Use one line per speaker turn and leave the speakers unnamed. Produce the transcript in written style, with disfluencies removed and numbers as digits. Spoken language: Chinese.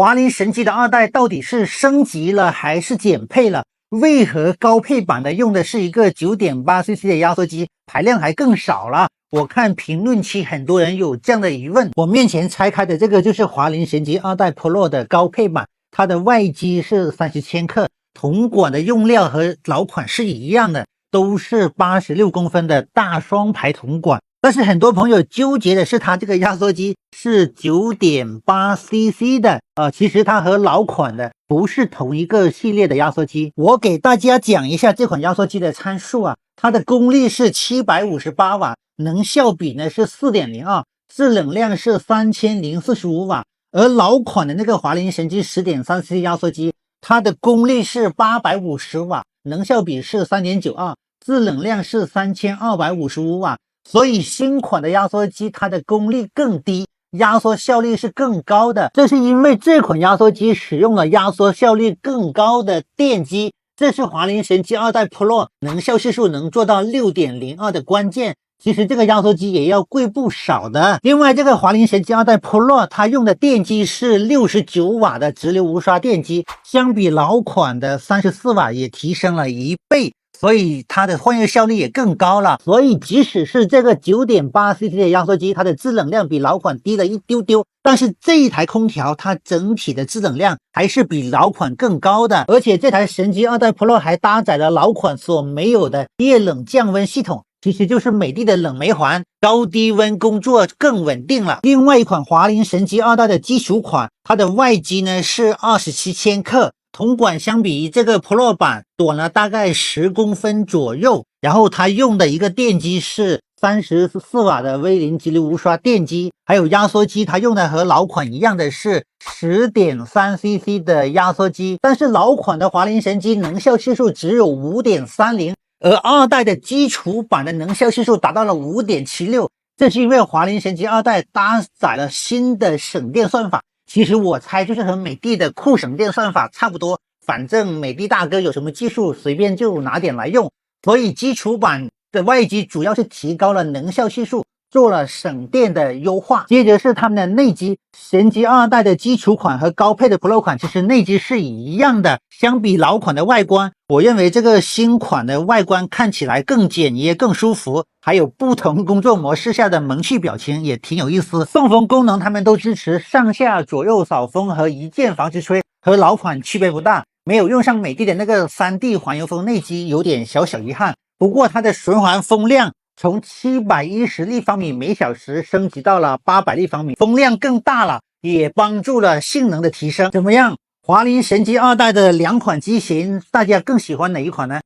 华林神机的2代到底是升级了还是减配了？为何高配版的用的是一个 9.8cc 的压缩机，排量还更少了？我看评论区很多人有这样的疑问。我面前拆开的这个就是华林神机2代 Pro 的高配版，它的外机是30千克，铜管的用料和老款是一样的，都是86公分的大双排铜管。但是很多朋友纠结的是它这个压缩机是 9.8cc 的其实它和老款的不是同一个系列的压缩机。我给大家讲一下这款压缩机的参数它的功率是758瓦，能效比呢是 4.02， 制冷量是3045瓦。而老款的那个华林神机 10.3cc 压缩机，它的功率是850瓦，能效比是 3.92， 制冷量是3255瓦。所以新款的压缩机它的功率更低，压缩效率是更高的，这是因为这款压缩机使用了压缩效率更高的电机，这是华林神机2代 Pro 能效系数能做到 6.02 的关键。其实这个压缩机也要贵不少的。另外这个华林神机2代 Pro 它用的电机是69瓦的直流无刷电机，相比老款的34瓦也提升了1倍，所以它的换热效率也更高了。所以即使是这个 9.8cc 的压缩机，它的制冷量比老款低了一丢丢，但是这一台空调它整体的制冷量还是比老款更高的。而且这台神机2代 Pro 还搭载了老款所没有的液冷降温系统，其实就是美的的冷媒环，高低温工作更稳定了。另外一款华林神机2代的基础款，它的外机呢是27千克，铜管相比于这个 Pro 版短了大概10公分左右，然后它用的一个电机是34瓦的威凌直流无刷电机，还有压缩机它用的和老款一样的是 10.3cc 的压缩机，但是老款的华林神机能效系数只有 5.30，而2代的基础版的能效系数达到了 5.76， 这是因为华林神机2代搭载了新的省电算法。其实我猜就是和美的的酷省电算法差不多，反正美的大哥有什么技术随便就拿点来用，所以基础版的外机主要是提高了能效系数，做了省电的优化。接着是他们的内机，神机2代的基础款和高配的 Pro 款其实内机是一样的，相比老款的外观，我认为这个新款的外观看起来更简约更舒服，还有不同工作模式下的萌趣表情也挺有意思。送风功能他们都支持上下左右扫风和一键防止吹，和老款区别不大，没有用上美的的那个 3D 环油风内机，有点小遗憾。不过它的循环风量从710立方米每小时升级到了800立方米，风量更大了，也帮助了性能的提升。怎么样？华林神机2代的2款机型，大家更喜欢哪一款呢？